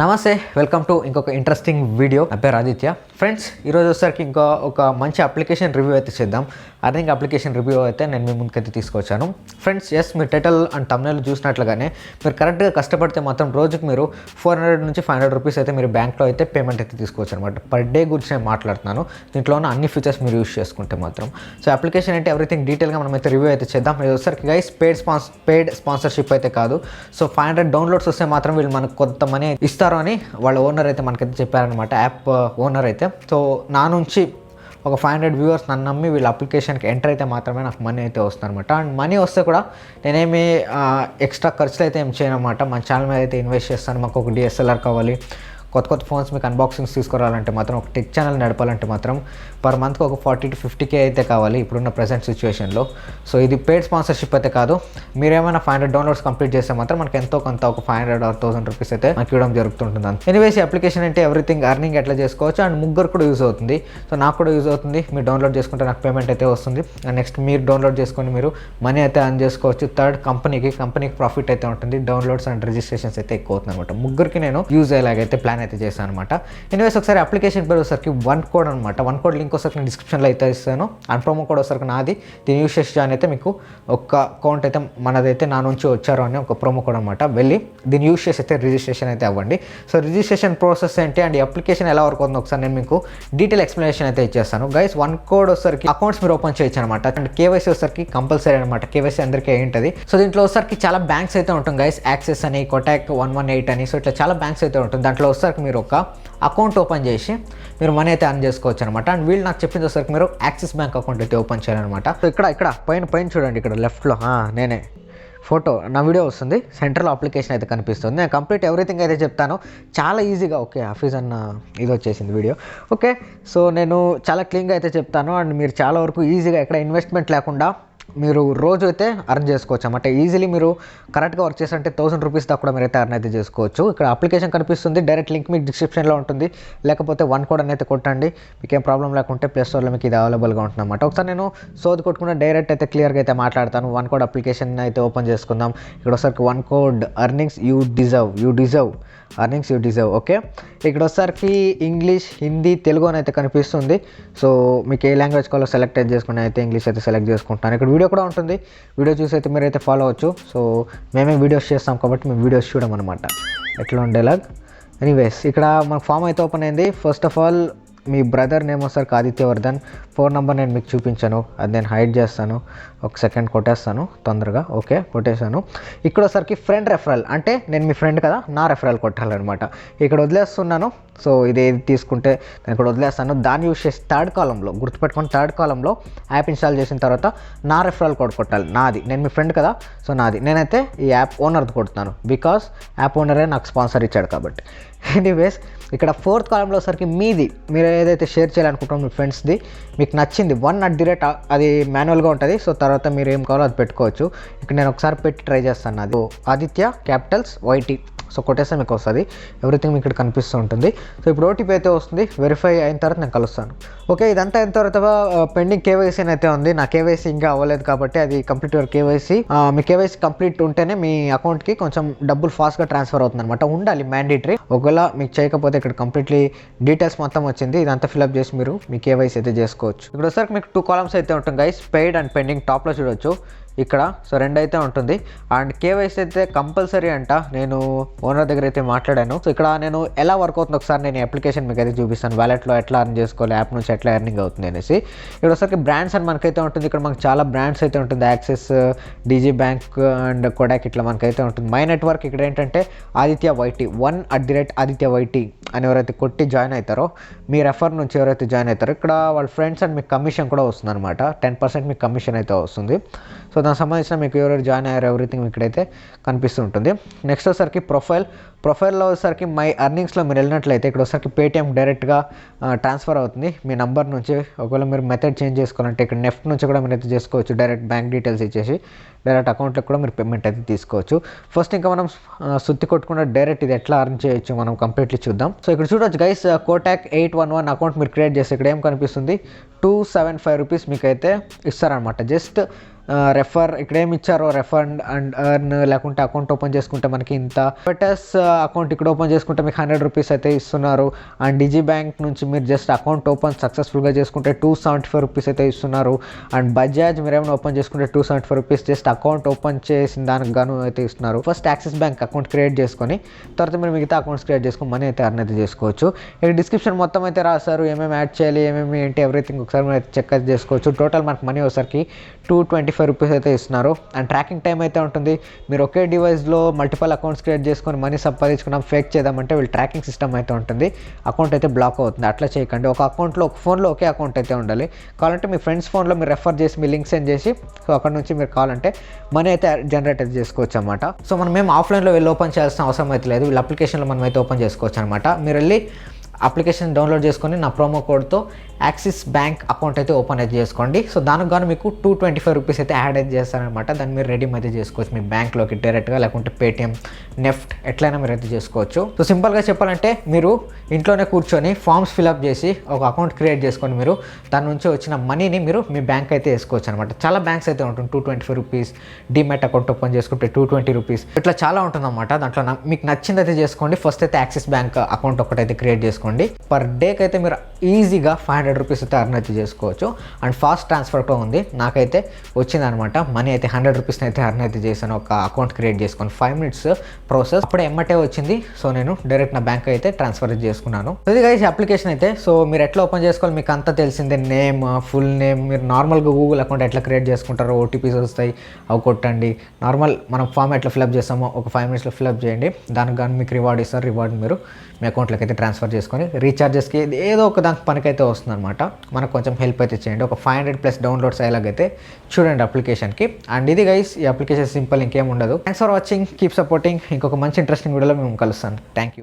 నమస్తే, welcome to ఇంకొక interesting video. నా పేరు ఆదిత్య. ఫ్రెండ్స్, ఈరోజు వచ్చేసరికి ఒక మంచి అప్లికేషన్ రివ్యూ అయితే చేద్దాం. అర్నింగ్ అప్లికేషన్ రివ్యూ అయితే నేను మీ ముందుకైతే తీసుకొచ్చాను. Friends, me title and thumbnail చూసినట్లుగానే మీరు కరెక్ట్గా కష్టపడితే మాత్రం రోజుకి మీరు 400 నుంచి 500 రూపీస్ అయితే మీరు బ్యాంక్లో అయితే పేమెంట్ అయితే తీసుకోవచ్చు అనమాట. పర్ డే గురించి నేను మాట్లాడుతున్నాను. దీంట్లో ఉన్న అన్ని ఫీచర్స్ మీరు యూస్ చేసుకుంటే మాత్రం. సో అప్లికేషన్ అంటే ఎవ్రీథింగ్ డీటెయిల్గా మనం అయితే రివ్యూ అయితే చేద్దాం. ఇది వచ్చేసరికి గైస్ పెయిడ్ స్పాన్సర్షిప్ అయితే కాదు. సో 500 డౌన్లోడ్స్ వస్తే మాత్రం వీళ్ళు మనకు కొంత మనీ ఇస్తారు అని వాళ్ళ ఓనర్ అయితే మనకైతే చెప్పారనమాట, యాప్ ఓనర్ అయితే. సో నా నుంచి ఒక 500 వ్యూవర్స్ నన్ను నమ్మి వీళ్ళ అప్లికేషన్కి ఎంటర్ అయితే మాత్రమే నాకు మనీ అయితే వస్తుంది అనమాట. అండ్ మనీ వస్తే కూడా నేనేమి ఎక్స్ట్రా ఖర్చులు అయితే ఏం చేయను అనమాట. మన ఛానల్ మీద అయితే ఇన్వెస్ట్ చేస్తాను. మాకు ఒక DSLR కావాలి, కొత్త ఫోన్స్ మీకు అన్బాక్సింగ్స్ తీసుకురావాలంటే మాత్రం, ఒక టెక్ ఛానల్ నడపాలంటే మాత్రం పర్ మంత్కి ఒక 40 to 50K అయితే కావాలి ఇప్పుడున్న ప్రజెంట్ సిచ్యువేషన్లో. సో ఇది పెయిడ్ స్పాన్సర్షిప్ అయితే కాదు. మీరేమైనా 500 డౌన్లోడ్స్ కంప్లీట్ చేస్తే మాత్రం మనకి ఎంతో కొంత ఒక 500 or 1000 రూపీస్ అయితే మనకి ఇవ్వడం జరుగుతుంటుంది. ఎనీవేస్, ఈ అప్లికేషన్ అంటే ఎవ్రీథింగ్ అర్నింగ్ ఎట్లా చేసుకోవచ్చు అండ్ ముగ్గురు కూడా యూజ్ అవుతుంది. సో నాకు కూడా యూజ్ అవుతుంది. మీరు డౌన్లోడ్ చేసుకుంటే నాకు పేమెంట్ అయితే వస్తుంది. అండ్ నెక్స్ట్ మీరు డౌన్లోడ్ చేసుకొని మీరు మనీ అయితే అర్న్ చేసుకోవచ్చు. థర్డ్, కంపెనీకి ప్రాఫిట్ అయితే ఉంటుంది. డౌన్లోడ్స్ అండ్ రిజిస్ట్రేషన్స్ అయితే ఎక్కువ అవుతుంది అనమాట. ముగ్గురికి నేను యూజ్ అయ్యేలాగైతే ప్లాన్ అయితే చేశాను అనమాట. ఎనీవేస్, ఒకసారి అప్లికేషన్ పేరు వచ్చరికి OneCode అనమాట. OneCode లింక్ వచ్చరికి నేను డిస్క్రిప్షన్లో అయితే ఇస్తాను. అండ్ ప్రోమో కోడ్ వచ్చరికి నాది. దీన్ని యూస్ చేసి జాయిన్ అయితే మీకు ఒక అకౌంట్ అయితే మనదైతే నా నుంచి వచ్చారు అని ఒక ప్రోమో కోడ్ అనమాట. వెళ్ళి దీన్ని యూస్ చేసి అయితే రిజిస్ట్రేషన్ అయితే అవ్వండి. సో రిజిస్ట్రేషన్ ప్రాసెస్ ఏంటి అండ్ ఈ అప్లికేషన్ ఎలా వర్క్ అవుతుందో ఒకసారి నేను మీకు డీటెయిల్ ఎక్స్ప్లెనేషన్ అయితే ఇచ్చేస్తాను. గైస్, OneCode వచ్చరికి అకౌంట్స్ మీరు ఓపెన్ చేయొచ్చు అనమాట. అండ్ KYC వచ్చరికి కంపల్సరీ అనమాట. KYC అందరికీ ఏంటది. సో దీంట్లో వచ్చరికి చాలా బ్యాంక్స్ అయితే ఉంటుంది గైస్. యాక్సిస్ అని, కోటాక్ 118 అని, సో ఇట్లా చాలా బ్యాంక్స్ అయితే ఉంటుంది. దాంట్లో వచ్చరికి మీరు ఒక అకౌంట్ ఓపెన్ చేసి మీరు మనీ అయితే అర్న్ చేసుకోవచ్చు అనమాట. అండ్ వీళ్ళు నాకు చెప్పింది వచ్చరికి మీరు యాక్సిస్ బ్యాంక్ అకౌంట్ అయితే ఓపెన్ చేయాలన్నమాట. సో ఇక్కడ పైన చూడండి, ఇక్కడ లెఫ్ట్లో నేనే ఫోటో నా వీడియో వస్తుంది. సెంట్రల్ అప్లికేషన్ అయితే కనిపిస్తుంది. నేను కంప్లీట్ ఎవ్రీథింగ్ అయితే చెప్తాను చాలా ఈజీగా. ఓకే, ఆఫీస్ అన్న ఇది వచ్చేసింది వీడియో. ఓకే, సో నేను చాలా క్లీన్గా అయితే చెప్తాను. అండ్ మీరు చాలా వరకు ఈజీగా ఎక్కడ ఇన్వెస్ట్మెంట్ లేకుండా మీరు రోజు అయితే అర్న్ చేసుకోవచ్చు అన్నమాట. ఈజీలీ మీరు కరెక్ట్గా వర్క్ చేస్తుంటే 1000 రూపీస్ దాకా కూడా మీరు అయితే అర్న్ అయితే చేసుకోవచ్చు. ఇక్కడ అప్లికేషన్ కనిపిస్తుంది. డైరెక్ట్ లింక్ మీకు డిస్క్రిప్షన్లో ఉంటుంది. లేకపోతే OneCode అని అయితే కొట్టండి. మీకు ఏం ప్రాబ్లం లేకుంటే ప్లే స్టోర్లో మీకు ఇది అవైలబుల్గా ఉంటుంది అన్నమాట. ఒకసారి నేను సోది కొట్టుకున్న డైరెక్ట్ అయితే క్లియర్గా అయితే మాట్లాడతాను. OneCode అప్లికేషన్ అయితే ఓపెన్ చేసుకుందాం. ఇక్కడ ఒకసారికి OneCode earnings you deserve earnings you deserve. Okay, ఇక్కడ వచ్చేసరికి ఇంగ్లీష్, హిందీ, తెలుగు అని అయితే కనిపిస్తుంది. సో మీకు ఏ లాంగ్వేజ్ కావాలో సెలెక్ట్ అయితే చేసుకుని అయితే ఇంగ్లీష్ అయితే సెలెక్ట్ చేసుకుంటాను. ఇక్కడ వీడియో కూడా ఉంటుంది. వీడియో చూసి అయితే మీరైతే ఫాలో అవ్వచ్చు. సో మేమే వీడియోస్ చేస్తాం కాబట్టి మేము వీడియోస్ చూడమన్నమాట ఎట్లా ఉండేలాగా. ఎనీవేస్, ఇక్కడ మనకు ఫామ్ అయితే ఓపెన్ అయింది. First of all me brother name వచ్చరికి ఆదిత్యవర్ధన్. ఫోన్ నెంబర్ నేను మీకు చూపించాను, అది నేను హైడ్ చేస్తాను. ఒక సెకండ్ కొట్టేస్తాను తొందరగా. ఓకే, కొట్టేశాను. ఇక్కడ వచ్చరికి ఫ్రెండ్ రెఫరల్, అంటే నేను మీ ఫ్రెండ్ కదా, నా రెఫరల్ కొట్టాలన్నమాట. ఇక్కడ వదిలేస్తున్నాను. సో ఇది ఏది తీసుకుంటే నేను ఇక్కడ వదిలేస్తాను. దాన్ని యూస్ చేసి థర్డ్ కాలంలో గుర్తుపెట్టుకొని, థర్డ్ కాలంలో యాప్ ఇన్స్టాల్ చేసిన తర్వాత నా రెఫరల్ కోడ్ కొట్టాలి. నాది, నేను మీ ఫ్రెండ్ కదా, సో నాది. నేనైతే ఈ యాప్ ఓనర్ది కొడుతున్నాను, బికాస్ యాప్ ఓనరే నాకు స్పాన్సర్ ఇచ్చాడు కాబట్టి. ఎనీవేస్, ఇక్కడ ఫోర్త్ కాలంలో వచ్చరికి మీది, మీరు ఏదైతే షేర్ చేయాలనుకుంటారో మీ ఫ్రెండ్స్ది, మీకు నచ్చింది 1 అది మాన్యువల్గా ఉంటుంది. సో తర్వాత మీరు ఏం కావాలో అది పెట్టుకోవచ్చు. ఇక్కడ నేను ఒకసారి పెట్టి ట్రై చేస్తాను. అది ఆదిత్య క్యాపిటల్స్ YT. సో కొట్టేస్తే మీకు వస్తుంది. ఎవ్రీథింగ్ మీకు ఇక్కడ కనిపిస్తూ ఉంటుంది. సో ఇప్పుడు OTP అయితే వస్తుంది. వెరిఫై అయిన తర్వాత నేను కలుస్తాను. ఓకే, ఇదంతా అయిన తర్వాత పెండింగ్ KYC అయితే ఉంది. నా KYC ఇంకా అవ్వలేదు కాబట్టి అది complete your KYC. Me KYC complete ఉంటేనే మీ అకౌంట్కి కొంచెం డబ్బులు ఫాస్ట్గా ట్రాన్స్ఫర్ అవుతుంది అనమాట. ఉండాలి, మ్యాండేటరీ. ఒకవేళ మీకు చేయకపోతే ఇక్కడ కంప్లీట్లీ డీటెయిల్స్ మొత్తం వచ్చింది. ఇదంతా ఫిల్అప్ చేసి మీరు మీ KYC అయితే చేసుకోవచ్చు. ఇక్కడ వచ్చరికి మీకు 2 కాలమ్స్ అయితే ఉంటుంది గైస్. పెయిడ్ అండ్ పెండింగ్ టాప్లో చూడొచ్చు ఇక్కడ. సో 2 అయితే ఉంటుంది. అండ్ KYC అయితే కంపల్సరీ అంట. నేను ఓనర్ దగ్గర అయితే మాట్లాడాను. సో ఇక్కడ నేను ఎలా వర్క్ అవుతుంది ఒకసారి నేను అప్లికేషన్ మీకు అయితే చూపిస్తాను. వ్యాలెట్లో ఎట్లా అర్న్ చేసుకోవాలి, యాప్ నుంచి ఎట్లా ఎర్నింగ్ అవుతుంది అనేసి. ఇక్కడ ఒకసారి బ్రాండ్స్ అని మనకైతే ఉంటుంది. ఇక్కడ మనకు చాలా బ్రాండ్స్ అయితే ఉంటుంది. Axis, DG bank and Kotak ఇట్లా మనకైతే ఉంటుంది. మై నెట్వర్క్ ఇక్కడ ఏంటంటే ఆదిత్య YT 1@AdithyaYT అని ఎవరైతే కొట్టి జాయిన్ అవుతారో, మీ రెఫర్ నుంచి ఎవరైతే జాయిన్ అవుతారో ఇక్కడ వాళ్ళ ఫ్రెండ్స్ అండ్ మీకు కమిషన్ కూడా వస్తుంది అనమాట. 10% మీకు కమిషన్ అయితే వస్తుంది. సో దానికి సంబంధించిన మీకు ఎవరెవరు జాయిన్ అయ్యారు ఎవ్రీథింగ్ ఇక్కడైతే కనిపిస్తూ ఉంటుంది. నెక్స్ట్ వచ్చరికి ప్రొఫైల్లో వచ్చరికి మై ఎర్నింగ్స్లో మీరు వెళ్ళినట్లయితే ఇక్కడ వచ్చరికి పేటిఎం డైరెక్ట్గా ట్రాన్స్ఫర్ అవుతుంది మీ నంబర్ నుంచి. ఒకవేళ మీరు మెథడ్ చేంజ్ చేసుకోవాలంటే ఇక్కడ నెఫ్ట్ నుంచి కూడా మీరు అయితే చేసుకోవచ్చు. డైరెక్ట్ బ్యాంక్ డీటెయిల్స్ ఇచ్చేసి డైరెక్ట్ అకౌంట్లో కూడా మీరు పేమెంట్ అయితే తీసుకోవచ్చు. ఫస్ట్ ఇంకా మనం సుత్తి కొట్టుకుండా డైరెక్ట్ ఇది ఎట్లా అర్న్ చేయొచ్చు మనం కంప్లీట్లీ చూద్దాం. సో ఇక్కడ చూడొచ్చు గైస్, కోటాక్ 811 అకౌంట్ మీరు క్రియేట్ చేస్తే ఇక్కడ ఏం కనిపిస్తుంది, 275 రూపీస్ మీకు అయితే ఇస్తారనమాట. జస్ట్ రెఫర్ ఇక్కడ ఏమి ఇచ్చారో రెఫర్ అండ్ ఎర్న్, లేకుంటే అకౌంట్ ఓపెన్ చేసుకుంటే మనకి ఇంత బెటర్స్ అకౌంట్ ఇక్కడ ఓపెన్ చేసుకుంటే మీకు 100 రూపీస్ అయితే ఇస్తున్నారు. అండ్ డిజీ బ్యాంక్ నుంచి మీరు జస్ట్ అకౌంట్ ఓపెన్ సక్సెస్ఫుల్గా చేసుకుంటే 275 రూపీస్ అయితే ఇస్తున్నారు. అండ్ బజాజ్ మీరు ఏమైనా ఓపెన్ చేసుకుంటే 275 రూపీస్ జస్ట్ అకౌంట్ ఓపెన్ చేసిన దానికి గాను అయితే ఇస్తున్నారు. First axis bank account create చేసుకొని తర్వాత మీరు మిగతా అకౌంట్స్ క్రియేట్ చేసుకొని మనీ అయితే అర్న్ అయితే చేసుకోవచ్చు. ఇక్కడ డిస్క్రిప్షన్ మొత్తం అయితే రాస్తారు, ఏమేమి యాడ్ చేయాలి, ఏమేమి ఏంటి ఎవ్రీథింగ్ ఒకసారి మీరు అయితే చెక్ అయితే చేసుకోవచ్చు. టోటల్ మనకు మనీ వచ్చేసరికి 225 రూపీస్ అయితే ఇస్తున్నారు. అండ్ ట్రాకింగ్ టైం అయితే ఉంటుంది. మీరు ఒకే డివైస్లో మల్టిపల్ అకౌంట్స్ క్రియేట్ చేసుకొని మనీ సంపాదించుకున్నాం ఫేక్ చేద్దామంటే వీళ్ళు ట్రాకింగ్ సిస్టమ్ అయితే ఉంటుంది. అకౌంట్ అయితే బ్లాక్ అవుతుంది. అట్లా చేయకండి. ఒక అకౌంట్లో ఒక ఫోన్లో ఒకే అకౌంట్ అయితే ఉండాలి. కావాలంటే మీ ఫ్రెండ్స్ ఫోన్లో మీరు రెఫర్ చేసి మీ లింక్ సెండ్ చేసి సో అక్కడ నుంచి మీరు కావాలంటే మనీ అయితే జనరేట్ అయితే చేసుకోవచ్చు అనమాట. సో మనం మేము ఆఫ్లైన్లో వెళ్ళి ఓపెన్ చేయాల్సిన అవసరం అయితే లేదు. వీళ్ళ అప్లికేషన్లో మనం అయితే ఓపెన్ చేసుకోవచ్చు అనమాట. మీరు వెళ్ళి అప్లికేషన్ డౌన్లోడ్ చేసుకొని నా ప్రోమో కోడ్తో యాక్సిస్ బ్యాంక్ అకౌంట్ అయితే ఓపెన్ అయితే చేసుకోండి. సో దానికి గాను మీకు 225 రూపీస్ అయితే యాడ్ అయితే చేస్తారనమాట. దాన్ని మీరు రెడీమ్ అయితే చేసుకోవచ్చు మీ బ్యాంక్లోకి డైరెక్ట్గా, లేకుంటే పేటిఎం, నెఫ్ట్ ఎట్లయినా మీరు అయితే చేసుకోవచ్చు. సో సింపుల్గా చెప్పాలంటే మీరు ఇంట్లోనే కూర్చొని ఫామ్స్ ఫిల్అప్ చేసి ఒక అకౌంట్ క్రియేట్ చేసుకొని మీరు దాని నుంచి వచ్చిన మనీని మీరు మీ బ్యాంక్ అయితే వేసుకోవచ్చు అనమాట. చాలా బ్యాంక్స్ అయితే ఉంటుంది. 225 రూపీస్, డీమ్యాట్ అకౌంట్ ఓపెన్ చేసుకుంటే 220 రూపీస్ ఇట్లా చాలా ఉంటుందన్నమాట. దాంట్లో మీకు నచ్చింది అయితే చేసుకోండి. ఫస్ట్ అయితే యాక్సిస్ బ్యాంక్ అకౌంట్ ఒకటైతే క్రియేట్ చేసుకోండి. పర్ డేకి అయితే మీరు ఈజీగా 500 రూపీస్ అయితే అర్న్ అయితే చేసుకోవచ్చు. అండ్ ఫాస్ట్ ట్రాన్స్ఫర్ కూడా ఉంది. నాకైతే వచ్చిందనమాట మనీ అయితే 100 రూపీస్ అయితే అర్న్ అయితే చేశాను ఒక అకౌంట్ క్రియేట్ చేసుకొని. 5 మినిట్స్ ప్రాసెస్, అప్పుడే ఎమ్మటే వచ్చింది. సో నేను డైరెక్ట్ నా బ్యాంక్ అయితే ట్రాన్స్ఫర్ చేసుకున్నాను. ఇది గైస్ అప్లికేషన్ అయితే. సో మీరు ఎట్లా ఓపెన్ చేసుకోవాలి మీకు అంతా తెలిసిందే. నేమ్, ఫుల్ నేమ్, మీరు నార్మల్గా గూగుల్ అకౌంట్ ఎట్లా క్రియేట్ చేసుకుంటారో ఓటీపీస్ వస్తాయి, అవి కొట్టండి. నార్మల్ మనం ఫామ్ ఎట్లా ఫిల్అప్ చేస్తామో ఒక 5 మినిట్స్లో ఫిల్అప్ చేయండి. దానికి కానీ మీకు రివార్డ్ ఇస్తారు. రివార్డ్ మీరు మీ అకౌంట్లోకి అయితే ట్రాన్స్ఫర్ చేసుకొని రీఛార్జెస్కి ఏదో ఒక దానికి పనికైతే వస్తుంది అనమాట. మనకు కొంచెం హెల్ప్ అయితే చేయండి. ఒక 500+ డౌన్లోడ్స్ అయ్యేలాగైతే చూడండి అప్లికేషన్కి. అండ్ ఇది గైస్ ఈ అప్లికేషన్ సింపుల్, ఇంకేం ఉండదు. Thanks for watching, keep supporting. ఇంకొక మంచి ఇంట్రెస్టింగ్ వీడియోలో మేము కలుస్తాను. Thank you.